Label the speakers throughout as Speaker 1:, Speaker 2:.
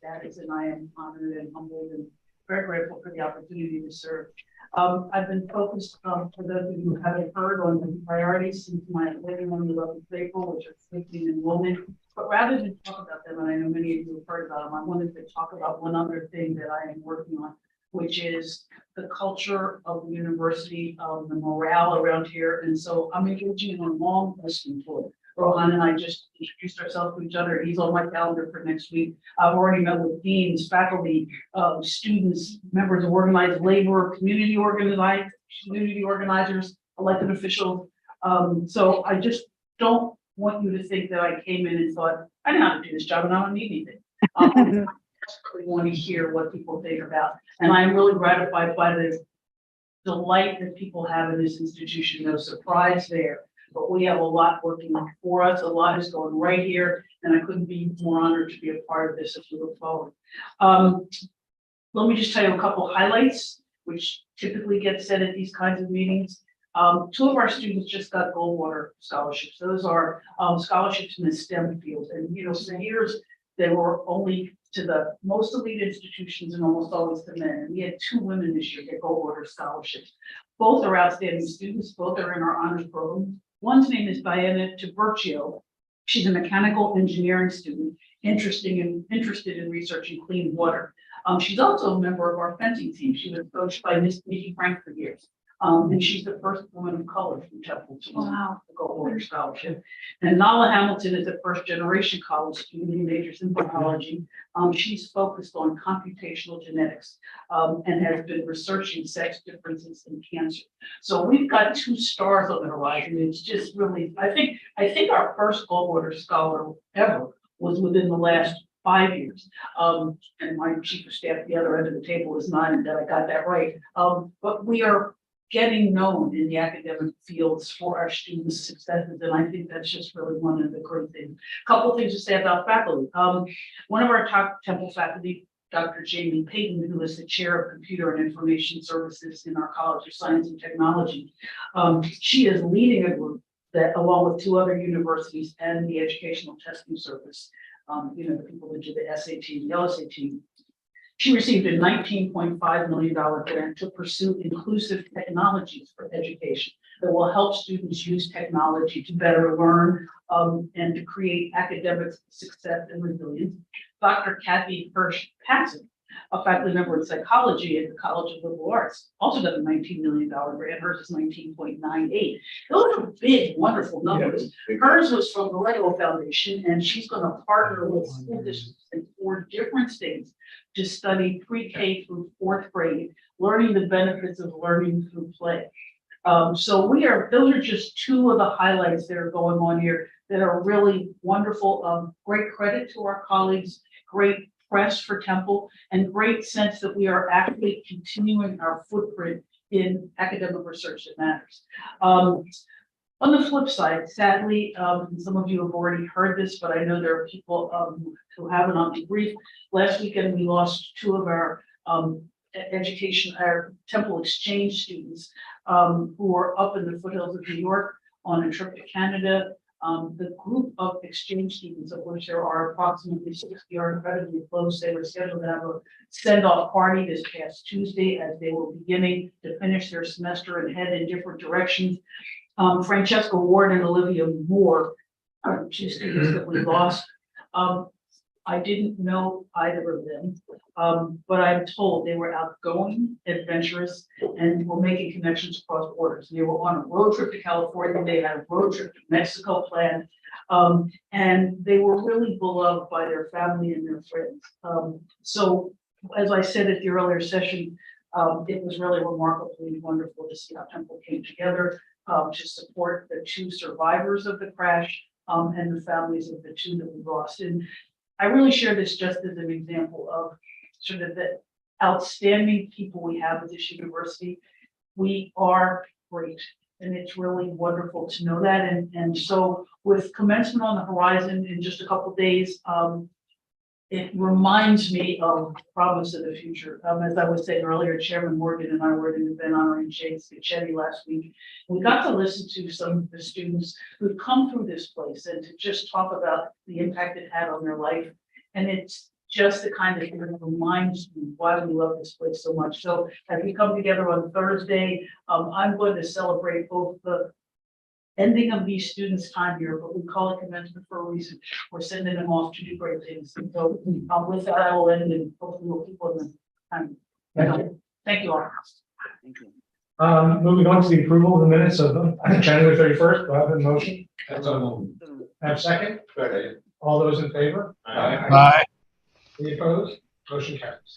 Speaker 1: status, and I am honored and humbled and very grateful for the opportunity to serve. I've been focused, for those of you who haven't heard, on the priorities since my living on the 11th of April, which are safety and enrollment. But rather than talk about them, and I know many of you have heard about them, I wanted to talk about one other thing that I am working on, which is the culture of the university, the morale around here. And so I'm engaging in a long listening tour. Rohan and I just introduced ourselves to each other. He's on my calendar for next week. I've already met with deans, faculty, students, members of organized labor, community organizers, elected officials. So I just don't want you to think that I came in and thought, I know how to do this job and I don't need anything. I really want to hear what people think about. And I'm really gratified by the delight that people have in this institution. No surprise there. But we have a lot working for us. A lot is going right here, and I couldn't be more honored to be a part of this as we look forward. Let me just tell you a couple highlights, which typically get said at these kinds of meetings. Two of our students just got Goldwater Scholarships. Those are scholarships in the STEM field. And, you know, for years, they were only to the most elite institutions and almost always to men. And we had 2 women this year get Goldwater Scholarships. Both are outstanding students. Both are in our honors program. One's name is Diana Tiburcio. She's a mechanical engineering student interested in researching clean water. She's also a member of our fencing team. She was coached by Miss Nikki Frank for years. And she's the first woman of color from Temple to win the Goldwater Scholarship. And Nala Hamilton is a first-generation college student who majors in biology. She's focused on computational genetics and has been researching sex differences in cancer. So we've got 2 stars on the horizon. It's just really, I think our first Goldwater Scholar ever was within the last 5 years. And my chief of staff at the other end of the table is nodding that I got that right. But we are getting known in the academic fields for our students' successes, and I think that's just really one of the great things. A couple of things to say about faculty. One of our top Temple faculty, Dr. Jamie Payton, who is the chair of Computer and Information Services in our College of Science and Technology, she is leading a group that, along with 2 other universities and the Educational Testing Service, you know, the people that do the SAT and the LSAT. She received a $19.5 million grant to pursue inclusive technologies for education that will help students use technology to better learn and to create academic success and resilience. Dr. Kathy Hirsch-Patzig, a faculty member in psychology at the College of Liberal Arts, also got a $19 million grant. Hers is 19.98. Those are big, wonderful numbers. Hers was from the Lego Foundation, and she's going to partner with school districts in 4 different states to study pre-K through 4th grade, learning the benefits of learning through play. So those are just 2 of the highlights that are going on here that are really wonderful. Great credit to our colleagues, great press for Temple, and great sense that we are actually continuing our footprint in academic research that matters. On the flip side, sadly, some of you have already heard this, but I know there are people who haven't on debrief. Last weekend, we lost 2 of our our Temple exchange students who were up in the foothills of New York on a trip to Canada. The group of exchange students, of which there are approximately 60, are incredibly close. They were scheduled to have a send-off party this past Tuesday as they were beginning to finish their semester and head in different directions. Francesco Ward and Olivia Moore are 2 students that we lost. I didn't know either of them, but I'm told they were outgoing, adventurous, and were making connections across borders. They were on a road trip to California. They had a road trip to Mexico planned, and they were really beloved by their family and their friends. So, as I said at the earlier session, it was really remarkably wonderful to see how Temple came together to support the 2 survivors of the crash and the families of the 2 that we lost. And I really share this just as an example of sort of the outstanding people we have at this university. We are great, and it's really wonderful to know that. And so with commencement on the horizon in just a couple of days, it reminds me of the promise of the future. As I was saying earlier, Chairman Morgan and I were at an event honoring Jane Scicchetti last week. We got to listen to some of the students who've come through this place and to just talk about the impact it had on their life. And it's just to kind of remind you why we love this place so much. So as we come together on Thursday, I'm going to celebrate both the ending of these students' time here, but we call it commencement for a reason. We're sending them off to do great things. And so with that, I will end and hopefully we'll keep on the time. Thank you all.
Speaker 2: Thank you.
Speaker 3: Moving on to the approval of the minutes of January 31st, do I have a motion? Have a second? All those in favor?
Speaker 4: Aye.
Speaker 3: Any opposed? Motion carries.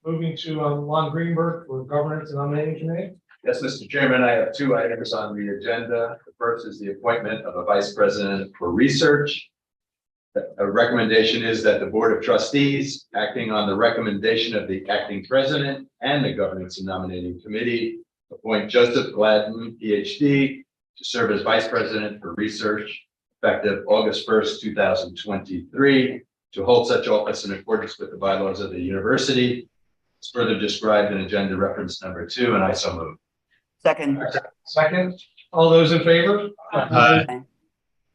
Speaker 3: Moving to Lon Greenberg for Governance and Nominating Committee.
Speaker 5: Yes, Mr. Chairman, I have two items on the agenda. The first is the appointment of a vice president for research. A recommendation is that the Board of Trustees, acting on the recommendation of the acting president and the Governance and Nominating Committee, appoint Joseph Gladden, PhD, to serve as vice president for research effective August 1st, 2023, to hold such office in accordance with the bylaws of the university. It's further described in agenda reference number 2, and I so move.
Speaker 2: Second.
Speaker 3: Second, all those in favor?
Speaker 4: Aye.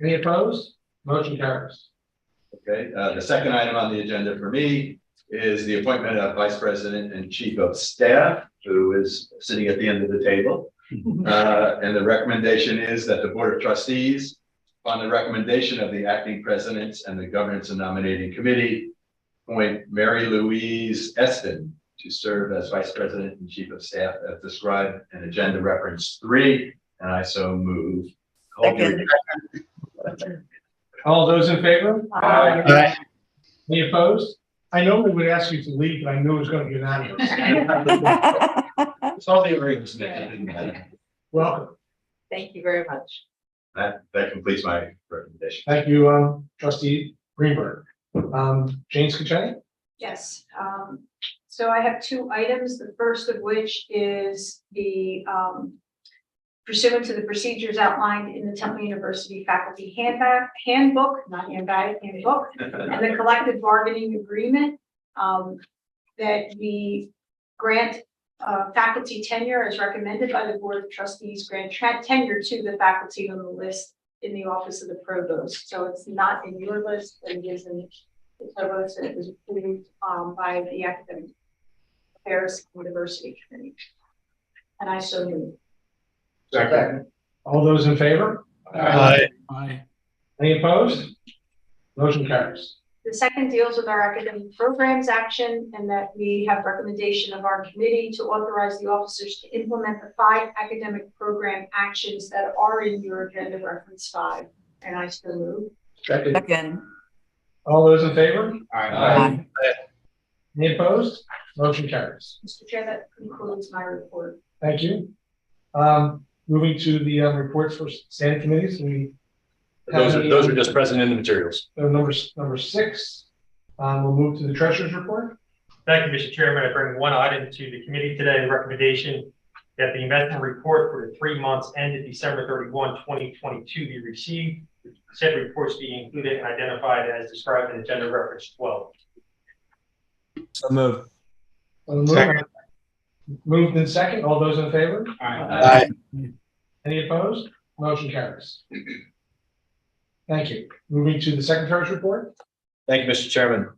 Speaker 3: Any opposed? Motion carries.
Speaker 5: Okay, the second item on the agenda for me is the appointment of Vice President and Chief of Staff, who is sitting at the end of the table. And the recommendation is that the Board of Trustees, on the recommendation of the acting presidents and the Governance and Nominating Committee, appoint Mary Louise Eston to serve as Vice President and Chief of Staff as described in agenda reference 3, and I so move.
Speaker 2: Second.
Speaker 3: All those in favor?
Speaker 4: Aye.
Speaker 3: Any opposed? I normally would ask you to leave, but I knew it was going to be unanimous.
Speaker 5: It's all the arrangements.
Speaker 3: Welcome.
Speaker 6: Thank you very much.
Speaker 5: That completes my recommendation.
Speaker 3: Thank you, Trustee Greenberg. Jane Scacchetti?
Speaker 6: Yes, so I have two items, the first of which is the pursuant to the procedures outlined in the Temple University Faculty Handbook, not handbag, handbook, and the collective bargaining agreement, that we grant faculty tenure as recommended by the Board of Trustees, grant tenure to the faculty on the list in the Office of the Provost. So it's not in your list, but it is in the provost, and it was approved by the Academic Affairs University Committee. And I so move.
Speaker 3: Second. All those in favor?
Speaker 4: Aye.
Speaker 3: Any opposed? Motion carries.
Speaker 6: The second deals with our academic programs action, and that we have recommendation of our committee to authorize the officers to implement the 5 academic program actions that are in your agenda reference 5. And I still move.
Speaker 2: Second.
Speaker 3: All those in favor?
Speaker 2: Aye.
Speaker 3: Any opposed? Motion carries.
Speaker 6: Mr. Chair, that concludes my report.
Speaker 3: Thank you. Moving to the reports for standing committees.
Speaker 7: Those are just present in the materials.
Speaker 3: Number 6. We'll move to the treasurer's report.
Speaker 8: Thank you, Mr. Chairman. I bring one item to the committee today, the recommendation that the investment report for the 3 months ended December 31, 2022 be received. Said reports be included and identified as described in agenda reference 12.
Speaker 4: So move.
Speaker 3: Second. Moved in second. All those in favor?
Speaker 4: Aye.
Speaker 3: Any opposed? Motion carries. Thank you. Moving to the secretary's report.
Speaker 7: Thank you, Mr. Chairman.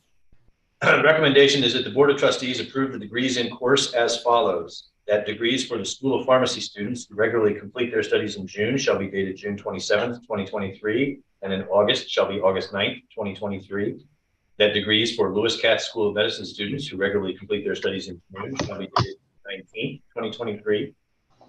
Speaker 7: The recommendation is that the Board of Trustees approve the degrees in course as follows. That degrees for the School of Pharmacy students who regularly complete their studies in June shall be dated June 27th, 2023, and in August shall be August 9th, 2023. That degrees for Lewis Katz School of Medicine students who regularly complete their studies in June shall be dated 19th, 2023.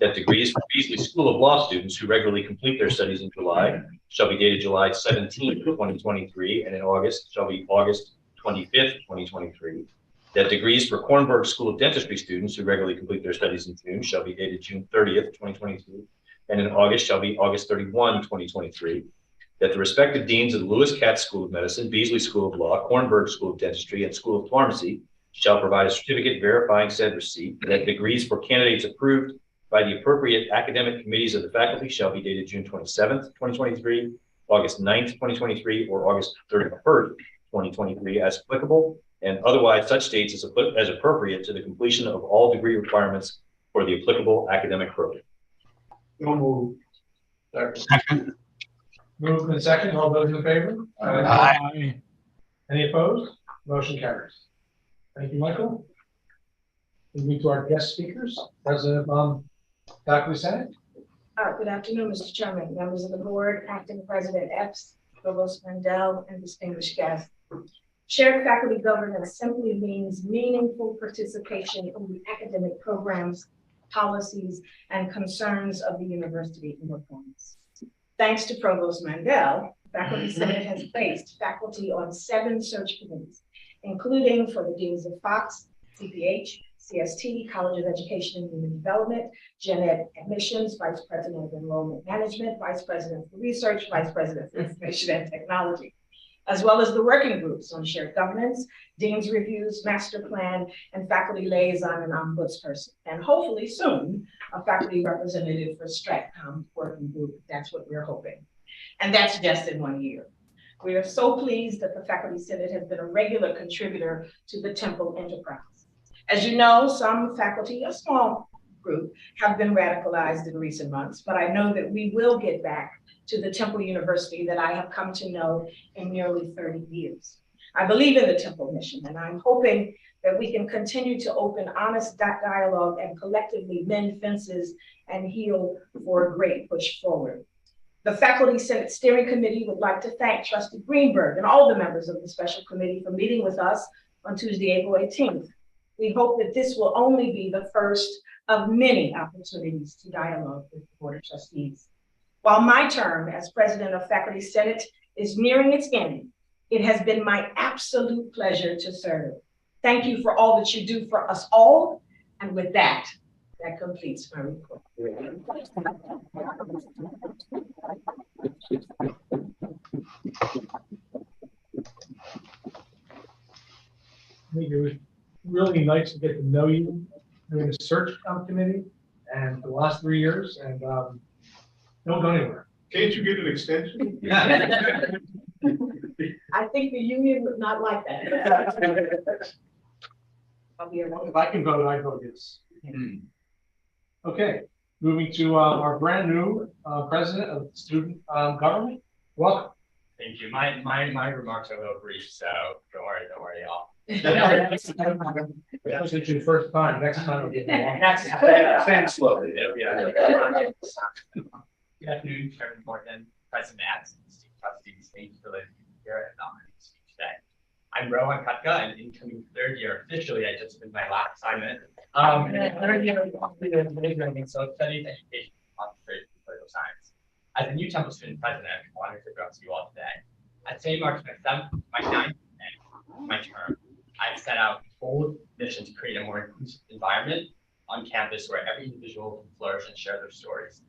Speaker 7: That degrees for Beasley School of Law students who regularly complete their studies in July shall be dated July 17th, 2023, and in August shall be August 25th, 2023. That degrees for Kornberg School of Dentistry students who regularly complete their studies in June shall be dated June 30th, 2023, and in August shall be August 31, 2023. That the respective deans of the Lewis Katz School of Medicine, Beasley School of Law, Kornberg School of Dentistry, and School of Pharmacy shall provide a certificate verifying said receipt. That degrees for candidates approved by the appropriate academic committees of the faculty shall be dated June 27th, 2023, August 9th, 2023, or August 31st, 2023, as applicable, and otherwise such dates as appropriate to the completion of all degree requirements for the applicable academic program.
Speaker 4: Second.
Speaker 3: Moved in second. All those in favor?
Speaker 4: Aye.
Speaker 3: Any opposed? Motion carries. Thank you, Michael. We move to our guest speakers, President Faculty Senate.
Speaker 9: Good afternoon, Mr. Chairman, members of the board, acting president Epps, Provost Mandel, and distinguished guests. Shared faculty governance simply means meaningful participation in the academic programs, policies, and concerns of the university and performance. Thanks to Provost Mandel, Faculty Senate has placed faculty on 7 search committees, including for the deans of Fox, CPH, CST, College of Education and Human Development, Gen Ed Admissions, Vice President of Enrollment Management, Vice President for Research, Vice President for Information and Technology, as well as the working groups on shared governance, Dean's Reviews, Master Plan, and Faculty Liaison and Ombudsperson. And hopefully soon, a faculty representative for StratCom working group. That's what we're hoping. And that's just in 1 year. We are so pleased that the Faculty Senate has been a regular contributor to the Temple enterprise. As you know, some faculty, a small group, have been radicalized in recent months, but I know that we will get back to the Temple University that I have come to know in nearly 30 years. I believe in the Temple mission, and I'm hoping that we can continue to open honest dialogue and collectively mend fences and heal for a great push forward. The Faculty Senate Steering Committee would like to thank Trustee Greenberg and all the members of the special committee for meeting with us on Tuesday, April 18th. We hope that this will only be the first of many opportunities to dialogue with the Board of Trustees. While my term as President of Faculty Senate is nearing its end, it has been my absolute pleasure to serve. Thank you for all that you do for us all. And with that, that completes my report.
Speaker 3: I think it was really nice to get to know you during the search committee and for the last 3 years, and don't go anywhere.
Speaker 4: Can't you get an extension?
Speaker 9: I think the union would not like that. I'll be around.
Speaker 3: If I can vote, I vote yes. Okay, moving to our brand new president of student government. Welcome.
Speaker 10: Thank you. My remarks are a little brief, so don't worry, y'all.
Speaker 3: This is your first time. Next time will be long.
Speaker 5: Stand slowly.
Speaker 10: Yeah. Good afternoon, Chairman Morgan, President Adams, and student trustees. Thank you for letting me be here and honoring you today. I'm Rowan Kutka, and incoming 3rd year officially. I just did my last assignment. And 3rd year so studied education, concentration, and political science. As a new Temple student president, I'm honored to address you all today. As today marks my 9th and my term, I've set out a bold mission to create a more inclusive environment on campus where every individual can flourish and share their stories.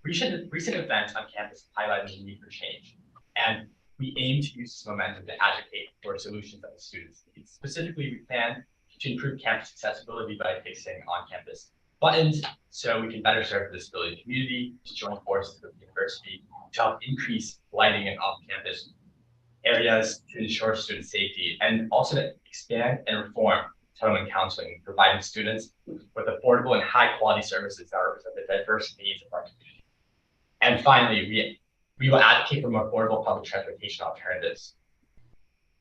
Speaker 10: Recent events on campus highlighted the need for change, and we aim to use this momentum to advocate for solutions that the students need. Specifically, we plan to improve campus accessibility by fixing on-campus buttons so we can better serve the disability community, to join forces with the university to help increase lighting in off-campus areas to ensure student safety, and also to expand and reform settlement counseling, providing students with affordable and high-quality services that represent the diverse needs of our community. And finally, we will advocate for more affordable public transportation alternatives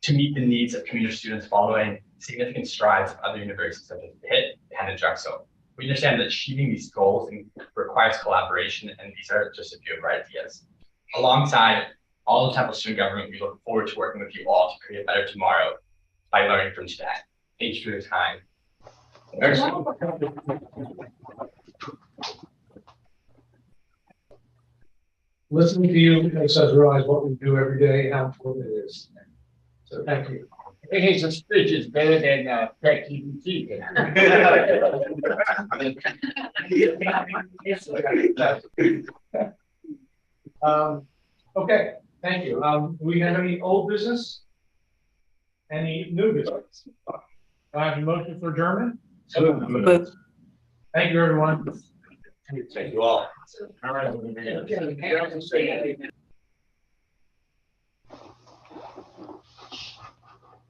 Speaker 10: to meet the needs of commuter students following significant strides of other universities such as Pitt, Penn, and Drexel. We understand that achieving these goals requires collaboration, and these are just a few of our ideas. Alongside all of Temple student government, we look forward to working with you all to create a better tomorrow by learning from today. Thank you for your time.
Speaker 3: Excellent. Listening to you makes us realize what we do every day and how important it is. So thank you.
Speaker 10: Hey, suspicious is better than tech GPT.
Speaker 3: Okay, thank you. Do we have any old business? Any new business? I have a motion for adjournment. Thank you, everyone.
Speaker 7: Thank you all.
Speaker 3: All right.